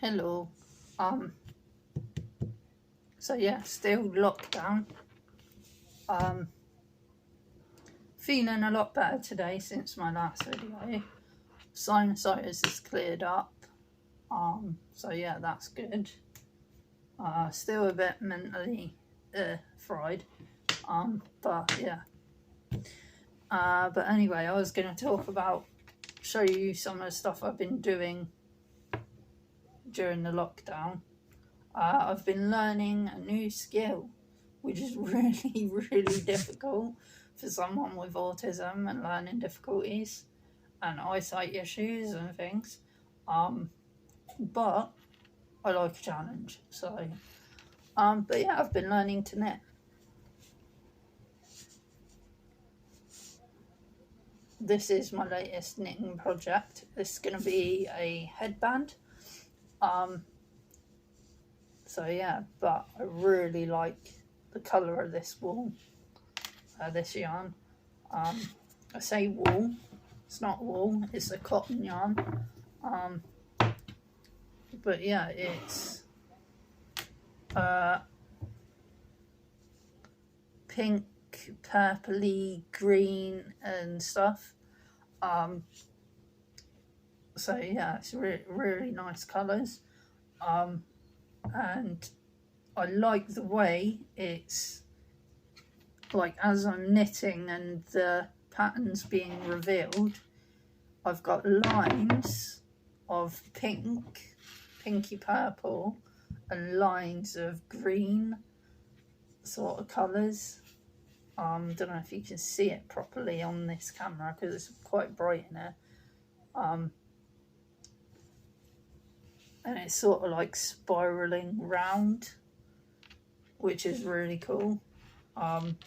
Hello. So yeah, still lockdown. Feeling a lot better today since my last video. Sinusitis has cleared up. So yeah, that's good. Still a bit mentally fried. But yeah. But anyway, I was going to show you some of the stuff I've been doing during the lockdown. I've been learning a new skill, which is really, really difficult for someone with autism and learning difficulties and eyesight issues and things. But I like a challenge. So, but yeah, I've been learning to knit. This is my latest knitting project. This is going to be a headband. So yeah, but I really like the colour of this wool, this yarn. I say wool, it's not wool, it's a cotton yarn. But yeah, it's pink, purpley, green and stuff. So yeah, it's really nice colours. And I like the way it's like, as I'm knitting and the pattern's being revealed, I've got lines of pinky purple and lines of green sort of colours. Don't know if you can see it properly on this camera because it's quite bright in here. And it's sort of like spiraling round, which is really cool.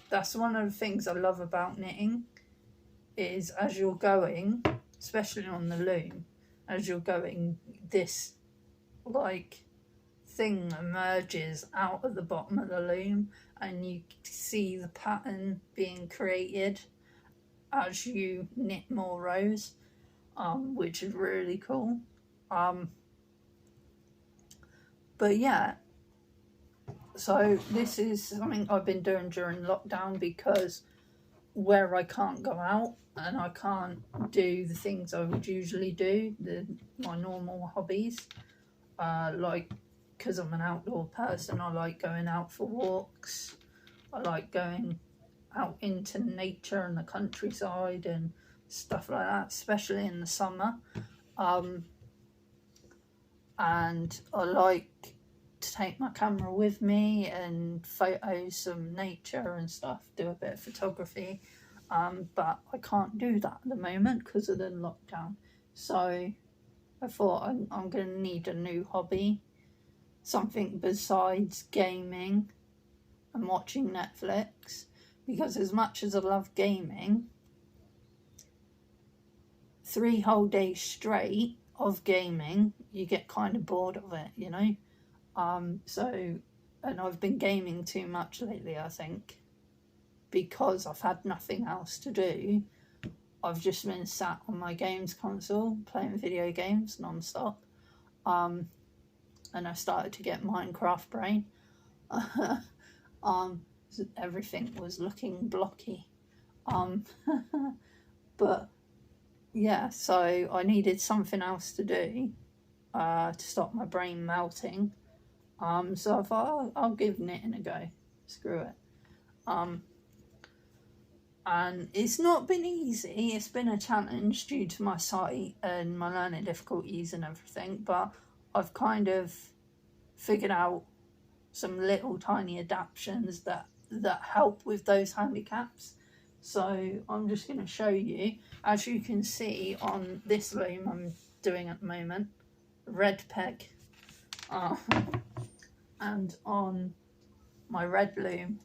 That's one of the things I love about knitting, is as you're going, especially on the loom, as you're going, this like thing emerges out of the bottom of the loom and you see the pattern being created as you knit more rows, which is really cool. But yeah, so this is something I've been doing during lockdown, because where I can't go out and I can't do the things I would usually do, my normal hobbies, like, because I'm an outdoor person, I like going out for walks, I like going out into nature and the countryside and stuff like that, especially in the summer. And I like to take my camera with me and photo some nature and stuff, do a bit of photography, but I can't do that at the moment because of the lockdown. So I thought I'm going to need a new hobby, something besides gaming and watching Netflix, because as much as I love gaming, 3 whole days straight of gaming, you get kind of bored of it, you know. And I've been gaming too much lately, I think, because I've had nothing else to do. I've just been sat on my games console playing video games non-stop, and I started to get Minecraft brain. Everything was looking blocky, but yeah, so I needed something else to do to stop my brain melting. So I thought, I'll give knitting a go. Screw it. And it's not been easy. It's been a challenge due to my sight and my learning difficulties and everything, but I've kind of figured out some little tiny adaptations that help with those handicaps. So I'm just going to show you. As you can see on this loom I'm doing at the moment, red peg, and on my red loom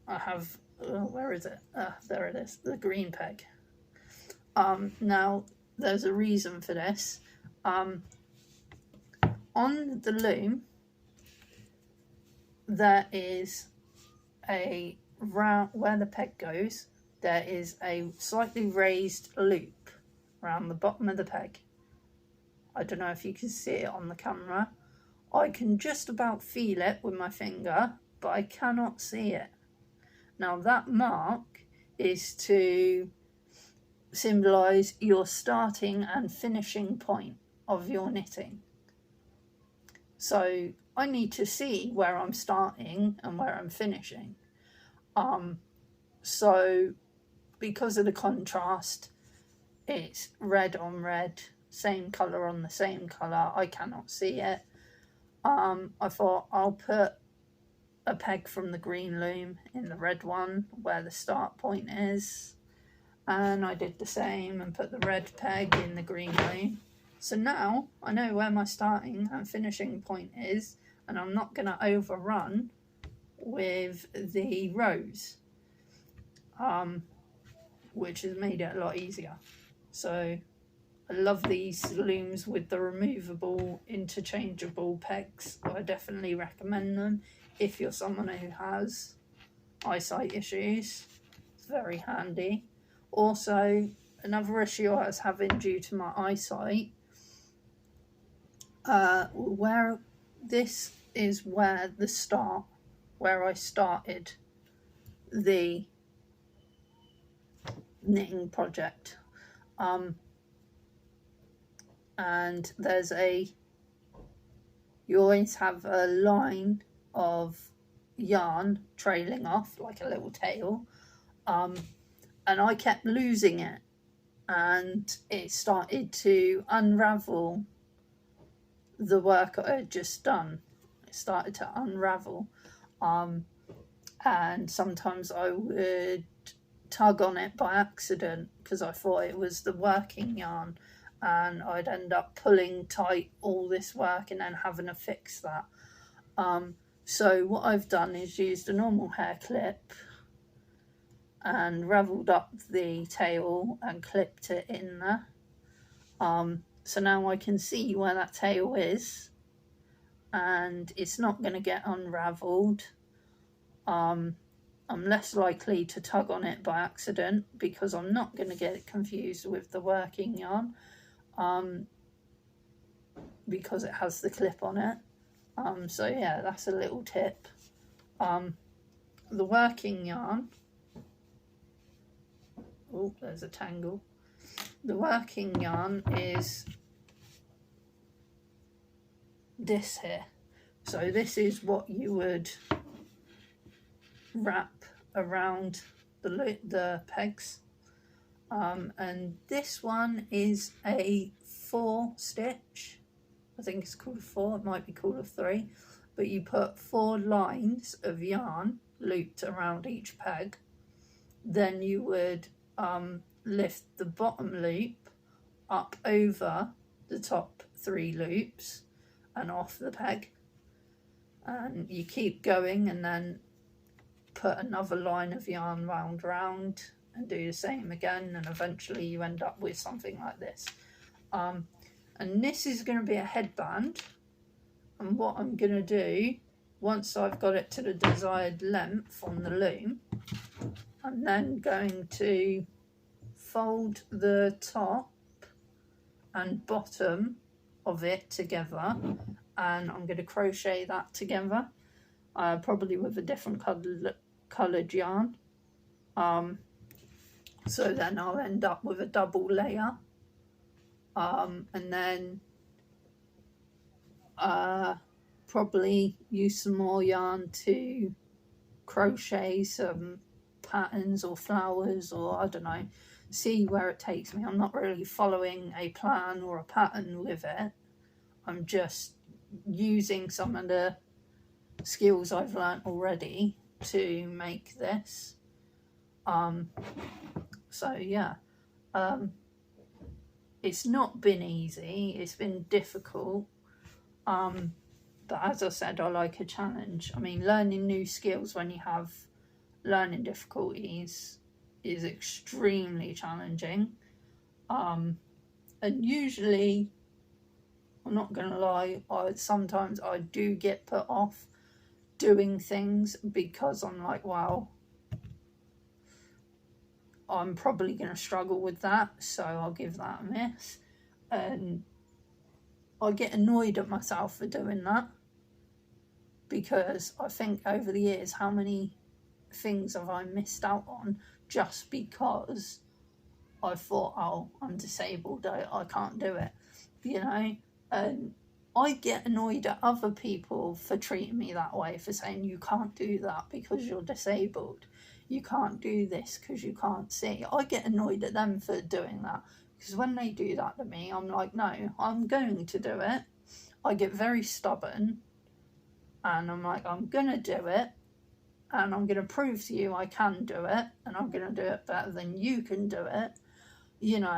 I have, where is it? There it is, the green peg. Now there's a reason for this. On the loom there is a round, where the peg goes, there is a slightly raised loop around the bottom of the peg. I don't know if you can see it on the camera. I can just about feel it with my finger, but I cannot see it. Now that mark is to symbolise your starting and finishing point of your knitting. So I need to see where I'm starting and where I'm finishing. So because of the contrast, it's red on red, same colour on the same colour, I cannot see it. I thought I'll put a peg from the green loom in the red one where the start point is, and I did the same and put the red peg in the green loom. So now I know where my starting and finishing point is, and I'm not going to overrun with the rows, which has made it a lot easier. So I love these looms with the removable interchangeable pegs. I definitely recommend them if you're someone who has eyesight issues. It's very handy. Also, another issue I was having due to my eyesight, where this is where the start, where I started the knitting project. And there's you always have a line of yarn trailing off like a little tail, and I kept losing it, and it started to unravel the work I had just done. It started to unravel, and sometimes I would tug on it by accident because I thought it was the working yarn, and I'd end up pulling tight all this work and then having to fix that. So what I've done is used a normal hair clip and ravelled up the tail and clipped it in there. So now I can see where that tail is, and it's not going to get unravelled. I'm less likely to tug on it by accident because I'm not going to get it confused with the working yarn, because it has the clip on it. So yeah, that's a little tip. The working yarn, oh, there's a tangle. The working yarn is this here. So this is what you would wrap around the pegs. And this one is a 4 stitch. I think it's called a 4, it might be called a 3, but you put 4 lines of yarn looped around each peg. Then you would lift the bottom loop up over the top 3 loops and off the peg, and you keep going and then put another line of yarn round and do the same again, and eventually you end up with something like this. And this is going to be a headband, and what I'm going to do once I've got it to the desired length on the loom, I'm then going to fold the top and bottom of it together, and I'm going to crochet that together, probably with a different coloured yarn. So then I'll end up with a double layer, and then probably use some more yarn to crochet some patterns or flowers, or I don't know, see where it takes me. I'm not really following a plan or a pattern with it. I'm just using some of the skills I've learnt already to make this. So yeah, it's not been easy, it's been difficult, but as I said, I like a challenge. I mean, learning new skills when you have learning difficulties is extremely challenging, and usually, I'm not gonna lie, sometimes I do get put off doing things because I'm like, wow, I'm probably going to struggle with that, so I'll give that a miss. And I get annoyed at myself for doing that, because I think over the years, how many things have I missed out on just because I thought, oh, I'm disabled, I can't do it, you know? And I get annoyed at other people for treating me that way, for saying you can't do that because you're disabled, you can't do this because you can't see. I get annoyed at them for doing that, because when they do that to me, I'm like, no, I'm going to do it. I get very stubborn, and I'm like, I'm gonna do it, and I'm gonna prove to you I can do it, and I'm gonna do it better than you can do it. You know,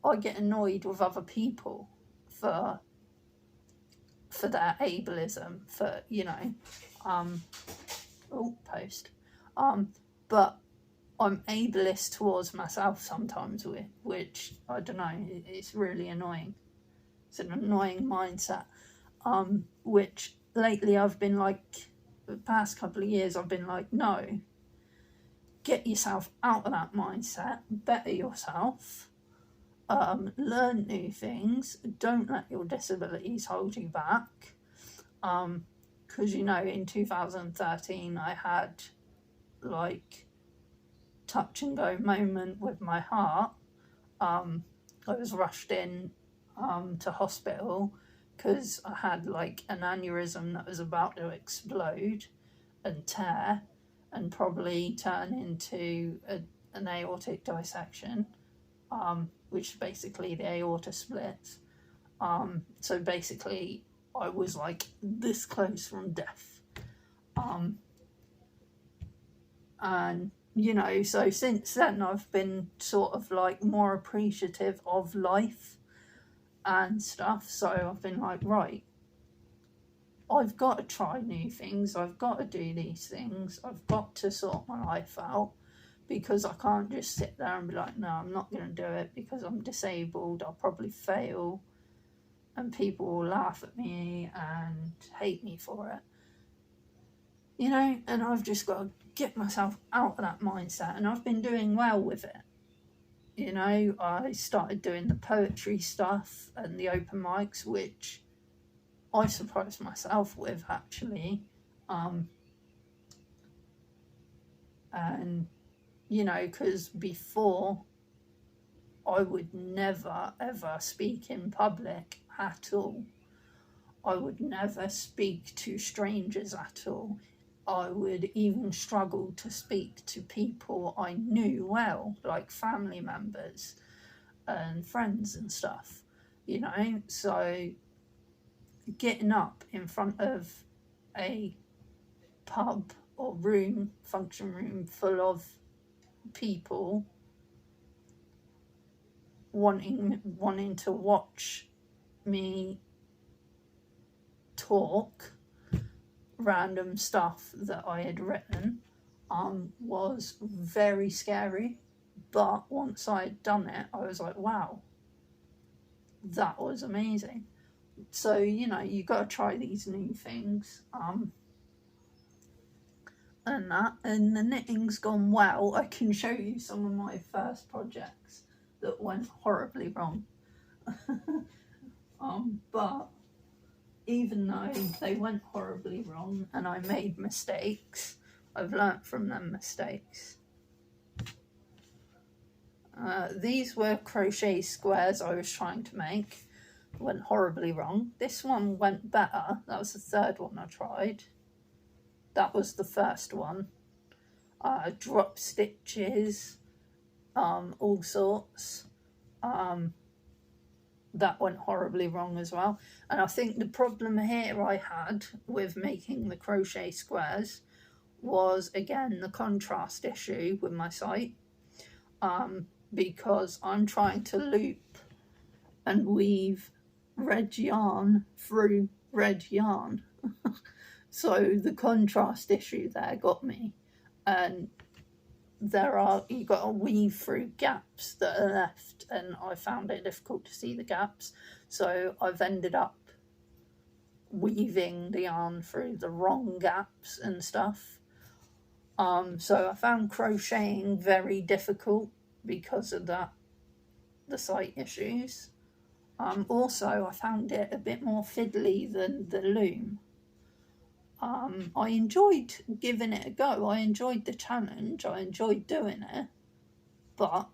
I get annoyed with other people for their ableism, for, you know, but I'm ableist towards myself sometimes, which, I don't know, it's really annoying. It's an annoying mindset, which lately I've been like, the past couple of years, I've been like, no, get yourself out of that mindset, better yourself, learn new things, don't let your disabilities hold you back. Because, you know, in 2013 I had like touch and go moment with my heart. I was rushed in to hospital because I had like an aneurysm that was about to explode and tear and probably turn into an aortic dissection, which is basically the aorta splits. So basically I was like this close from death. And, you know, so since then I've been sort of like more appreciative of life and stuff. So I've been like, right, I've got to try new things, I've got to do these things, I've got to sort my life out, because I can't just sit there and be like, no, I'm not going to do it because I'm disabled, I'll probably fail and people will laugh at me and hate me for it, you know. And I've just got to get myself out of that mindset, and I've been doing well with it. You know, I started doing the poetry stuff and the open mics, which I surprised myself with, actually. And, you know, because before I would never, ever speak in public at all. I would never speak to strangers at all. I would even struggle to speak to people I knew well, like family members and friends and stuff, you know. So getting up in front of a pub or room, function room full of people wanting to watch me talk random stuff that I had written, was very scary. But once I had done it, I was like, wow, that was amazing. So, you know, you got to try these new things, and the knitting's gone well. I can show you some of my first projects that went horribly wrong. But even though they went horribly wrong and I made mistakes, I've learnt from them mistakes. These were crochet squares I was trying to make. Went horribly wrong. This one went better. That was the third one I tried. That was the first one. Drop stitches, all sorts. That went horribly wrong as well. And I think the problem here I had with making the crochet squares was, again, the contrast issue with my site, because I'm trying to loop and weave red yarn through red yarn. So the contrast issue there got me, and you got to weave through gaps that are left, and I found it difficult to see the gaps, so I've ended up weaving the yarn through the wrong gaps and stuff. So I found crocheting very difficult because of that, the site issues. Also, I found it a bit more fiddly than the loom. I enjoyed giving it a go. I enjoyed the challenge. I enjoyed doing it, but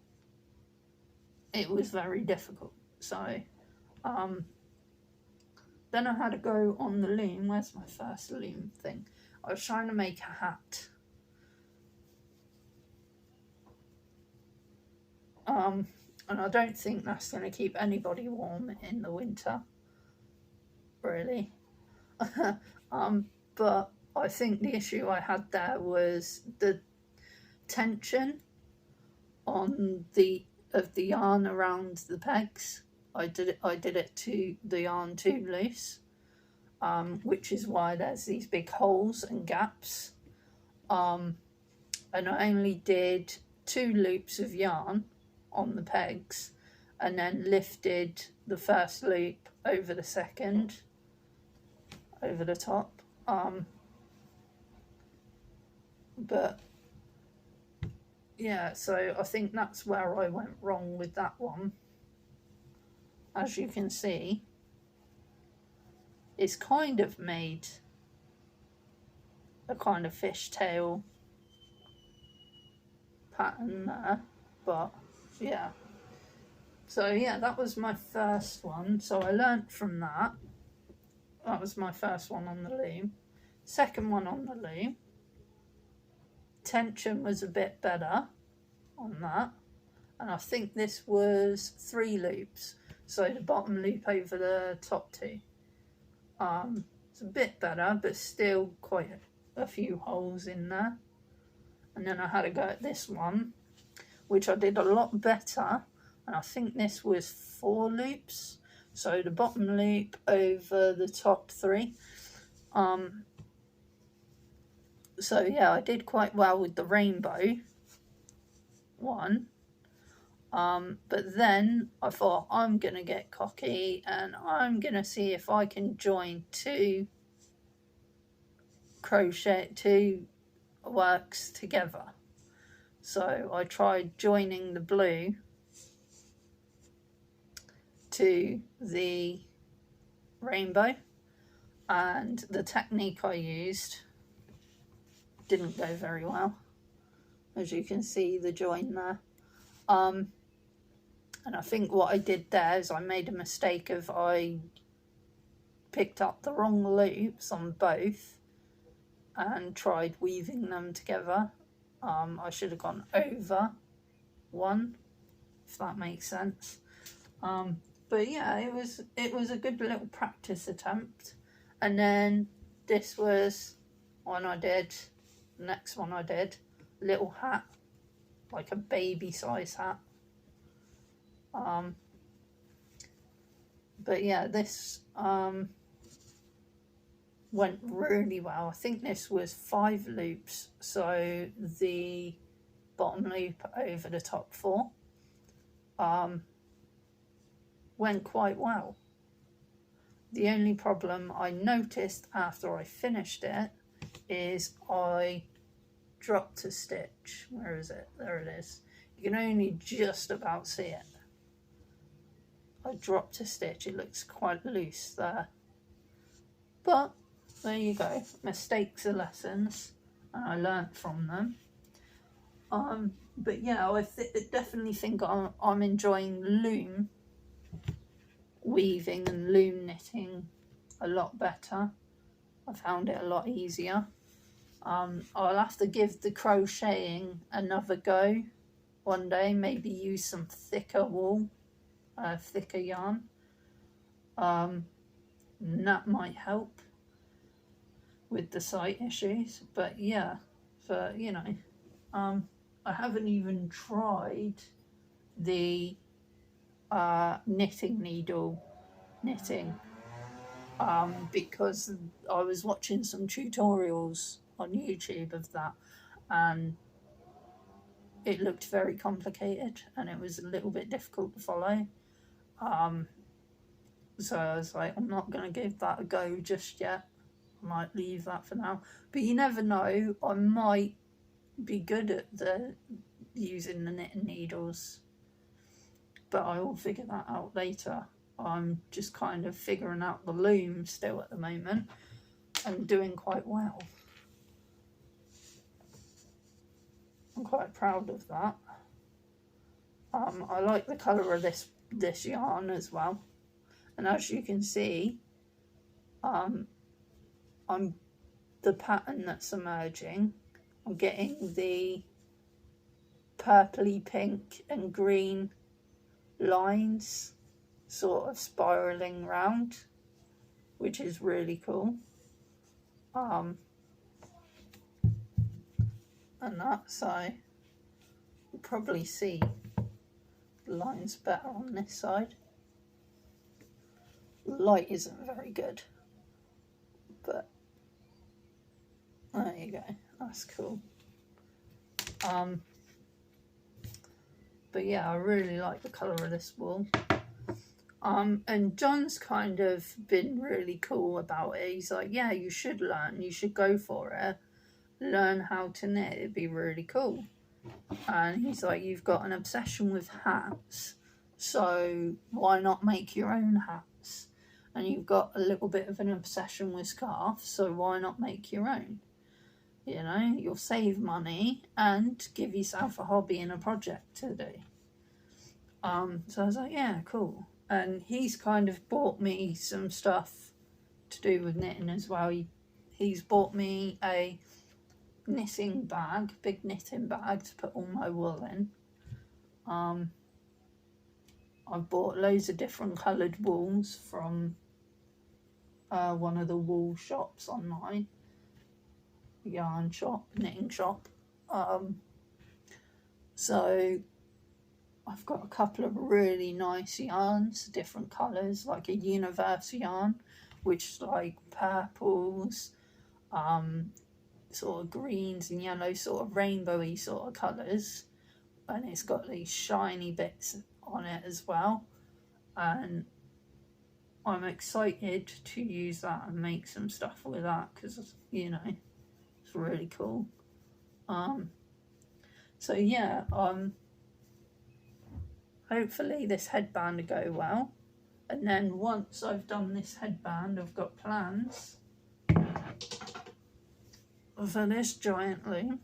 it was very difficult. So, then I had to go on the loom. Where's my first loom thing? I was trying to make a hat. And I don't think that's going to keep anybody warm in the winter, really. But I think the issue I had there was the tension of the yarn around the pegs. I did it to the yarn too loose, which is why there's these big holes and gaps. And I only did 2 loops of yarn on the pegs, and then lifted the first loop over the second, over the top. But yeah, so I think that's where I went wrong with that one. As you can see, it's kind of made a kind of fishtail pattern there, but yeah. So yeah, that was my first one. So I learnt from that. That was my first one on the loom. Second one on the loom. Tension was a bit better on that. And I think this was 3 loops. So the bottom loop over the top 2. It's a bit better, but still quite a few holes in there. And then I had to go at this one, which I did a lot better. And I think this was 4 loops. So the bottom loop over the top 3. So yeah, I did quite well with the rainbow one. But then I thought, I'm going to get cocky and I'm going to see if I can join 2 works together. So I tried joining the blue to the rainbow, and the technique I used didn't go very well. As you can see, the join there. And I think what I did there is I made a mistake of I picked up the wrong loops on both and tried weaving them together. I should have gone over one, if that makes sense. But yeah, it was a good little practice attempt. And then this was one I did. The next one I did, little hat, like a baby size hat. But yeah, this went really well. I think this was 5 loops, so the bottom loop over the top 4 went quite well. The only problem I noticed after I finished it is I dropped a stitch. Where is it? There it is. You can only just about see it. I dropped a stitch. It looks quite loose there. But there you go. Mistakes are lessons, and I learnt from them. But yeah, I definitely think I'm enjoying loom weaving and loom knitting a lot better. I found it a lot easier. I'll have to give the crocheting another go one day, maybe use some thicker wool, thicker yarn. And that might help with the sight issues. But yeah, you know, I haven't even tried the knitting needle knitting, because I was watching some tutorials on YouTube of that, and it looked very complicated and it was a little bit difficult to follow. So I was like, I'm not going to give that a go just yet. I might leave that for now. But you never know, I might be good at using the knitting needles. But I will figure that out later. I'm just kind of figuring out the loom still at the moment and doing quite well. I'm quite proud of that. I like the colour of this yarn as well, and as you can see, I'm the pattern that's emerging. I'm getting the purpley pink and green lines sort of spiraling round, which is really cool. And that, so you'll probably see the lines better on this side. The light isn't very good, but there you go, that's cool. But yeah, I really like the colour of this wool. And John's kind of been really cool about it. He's like, yeah, you should learn, you should go for it, learn how to knit, it'd be really cool. And he's like, you've got an obsession with hats, so why not make your own hats? And you've got a little bit of an obsession with scarves, so why not make your own? You know, you'll save money and give yourself a hobby and a project to do. So I was like, yeah, cool. And he's kind of bought me some stuff to do with knitting as well. He's bought me a knitting bag, big knitting bag to put all my wool in. I've bought loads of different coloured wools from one of the wool shops online. Yarn shop, knitting shop. So I've got a couple of really nice yarns, different colours, like a universe yarn, which is like purples, sort of greens and yellows, sort of rainbowy sort of colours, and it's got these shiny bits on it as well, and I'm excited to use that and make some stuff with that because, you know, it's really cool. So yeah, hopefully this headband will go well, and then once I've done this headband, I've got plans for this giant loom.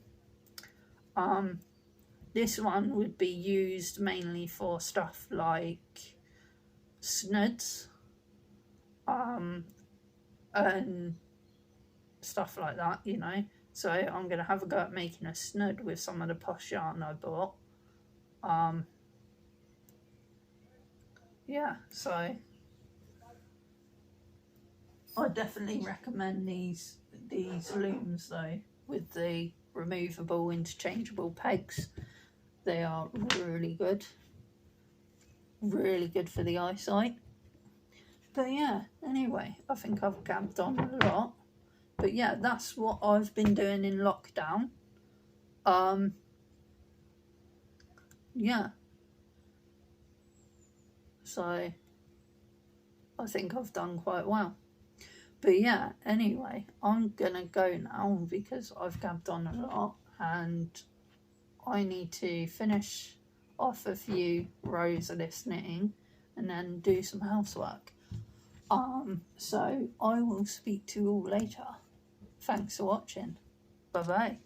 This one would be used mainly for stuff like snoods, and stuff like that, you know. So I'm going to have a go at making a snood with some of the posh yarn I bought. Yeah, so I definitely recommend these looms though, with the removable interchangeable pegs. They are really good for the eyesight. But yeah, anyway, I think I've gabbed on a lot. But yeah, that's what I've been doing in lockdown. Yeah. So I think I've done quite well. But yeah, anyway, I'm gonna go now because I've gabbed on a lot and I need to finish off a few rows of this knitting and then do some housework. So I will speak to you all later. Thanks for watching. Bye bye.